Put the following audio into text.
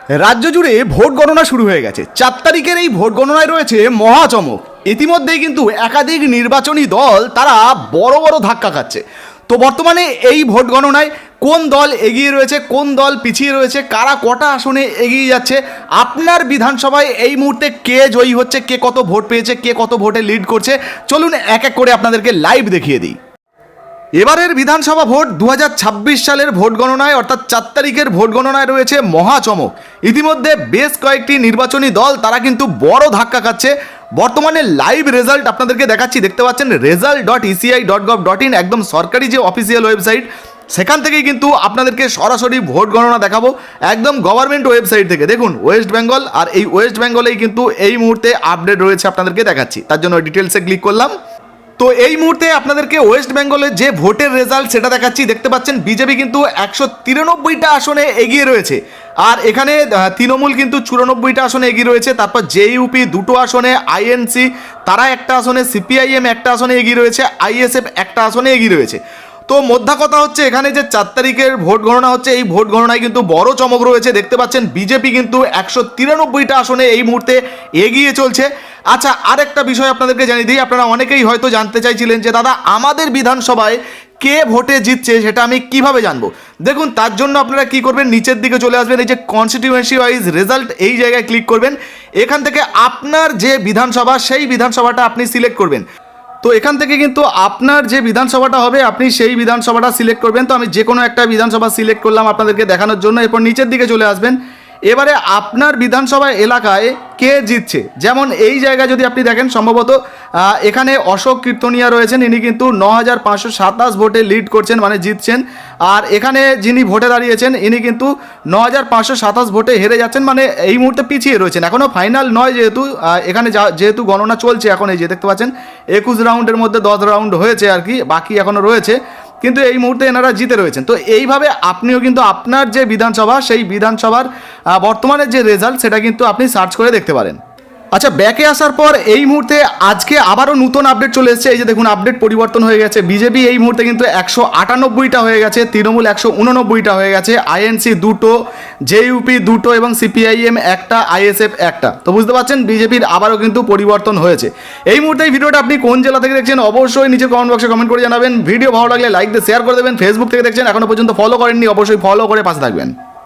রাজ্য জুড়ে ভোট গণনা শুরু হয়ে গেছে। 4 তারিখের এই ভোট গণনায় রয়েছে মহা চমক। ইতিমধ্যেই কিন্তু একাধিক নির্বাচনী দল তারা বড় বড় ধাক্কা খাচ্ছে। তো বর্তমানে এই ভোট গণনায় কোন দল এগিয়ে রয়েছে, কোন দল পিছিয়ে রয়েছে, কারা কটা আসনে এগিয়ে যাচ্ছে, আপনার বিধানসভায় এই মুহূর্তে কে জয়ী হচ্ছে, কে কত ভোট পেয়েছে, কে কত ভোটে লিড করছে, চলুন এক এক করে আপনাদেরকে লাইভ দেখিয়ে দিই। এবারের বিধানসভা ভোট 2026 সালের ভোট গণনায় অর্থাৎ 4 তারিখের ভোট গণনায় রয়েছে মহা চমক। ইতিমধ্যে বেশ কয়েকটি নির্বাচনী দল তারা কিন্তু বড় ধাক্কা খাচ্ছে। বর্তমানে লাইভ রেজাল্ট আপনাদেরকে দেখাচ্ছি, দেখতে পাচ্ছেন result.eci.gov.in, একদম সরকারি যে অফিসিয়াল ওয়েবসাইট, সেখান থেকেই কিন্তু আপনাদেরকে সরাসরি ভোট গণনা দেখাবো একদম গভর্নমেন্ট ওয়েবসাইট থেকে। দেখুন ওয়েস্ট বেঙ্গল, আর এই ওয়েস্ট বেঙ্গলেই কিন্তু এই মুহূর্তে আপডেট রয়েছে, আপনাদেরকে দেখাচ্ছি। তার জন্য ডিটেলসে ক্লিক করলাম। তো এই মুহূর্তে আপনাদেরকে ওয়েস্ট বেঙ্গলের যে ভোটের রেজাল্ট সেটা দেখাচ্ছি। দেখতে পাচ্ছেন বিজেপি কিন্তু 193টা আসনে এগিয়ে রয়েছে, আর এখানে তৃণমূল কিন্তু 94টা আসনে এগিয়ে রয়েছে। তারপর জেইউপি 2টো আসনে, আইএনসি তারা একটা আসনে, সিপিআইএম একটা আসনে এগিয়ে রয়েছে, আইএসএফ একটা আসনে এগিয়ে রয়েছে। তো মোদ্দা কথা হচ্ছে এখানে যে 4 তারিখের ভোট গণনা হচ্ছে, এই ভোট গণনায় কিন্তু বড় চমক রয়েছে। দেখতে পাচ্ছেন বিজেপি কিন্তু 193টা আসনে এই মুহূর্তে এগিয়ে চলছে। আচ্ছা, আরেকটা বিষয় আপনাদেরকে জানিয়ে দিই, আপনারা অনেকেই হয়তো জানতে চাইছিলেন যে দাদা আমাদের বিধানসভায় কে ভোটে জিতছে সেটা আমি কিভাবে জানবো। দেখুন তার জন্য আপনারা কি করবেন, নিচের দিকে চলে আসবেন, এই যে কনস্টিটিউয়েন্সি ওয়াইজ রেজাল্ট এই জায়গায় ক্লিক করবেন। এখান থেকে আপনার যে বিধানসভা সেই বিধানসভাটা আপনি সিলেক্ট করবেন। তো এখান থেকে কিন্তু আপনার যে বিধানসভাটা হবে আপনি সেই বিধানসভাটা সিলেক্ট করবেন। তো আমি যে কোনো একটা বিধানসভা সিলেক্ট করলাম আপনাদেরকে দেখানোর জন্য। এরপর নিচের দিকে চলে আসবেন। এবারে আপনার বিধানসভা এলাকায় কে জিতছে, যেমন এই জায়গায় যদি আপনি দেখেন সম্ভবত এখানে অশোক কীর্তনিয়া রয়েছেন, ইনি কিন্তু 9527 ভোটে লিড করছেন, মানে জিতছেন। আর এখানে যিনি ভোটে দাঁড়িয়েছেন ইনি কিন্তু 9527 ভোটে হেরে যাচ্ছেন, মানে এই মুহূর্তে পিছিয়ে রয়েছেন। এখনও ফাইনাল নয়, যেহেতু এখানে যেহেতু গণনা চলছে এখন, এই যে দেখতে পাচ্ছেন 21 রাউন্ডের মধ্যে 10 রাউন্ড হয়েছে আর কি, বাকি এখনও রয়েছে, কিন্তু এই মুহূর্তে এনারা জিতে রয়েছেন। তো এইভাবে আপনিও কিন্তু আপনার যে বিধানসভা সেই বিধানসভার বর্তমানের যে রেজাল্ট সেটা কিন্তু আপনি সার্চ করে দেখতে পারেন। আচ্ছা, ব্যাকে আসার পর এই মুহূর্তে আজকে আবারও নতুন আপডেট চলে এসেছে। এই যে দেখুন আপডেট পরিবর্তন হয়ে গেছে। বিজেপি এই মুহূর্তে কিন্তু 198টা হয়ে গেছে, তৃণমূল 189টা হয়ে গেছে, আইএনসি 2টো, জেইউপি 2টো এবং সিপিআইএম একটা, আইএসএফ একটা। তো বুঝতে পারছেন বিজেপির আবারও কিন্তু পরিবর্তন হয়েছে। এই মুহূর্তে এই ভিডিওটা আপনি কোন জেলা থেকে দেখছেন অবশ্যই নিচে কমেন্ট বক্সে কমেন্ট করে জানাবেন। ভিডিও ভালো লাগলে লাইক দিয়ে শেয়ার করে দেবেন। ফেসবুক থেকে দেখছেন এখনো পর্যন্ত ফলো করেননি, অবশ্যই ফলো করে পাশে থাকবেন।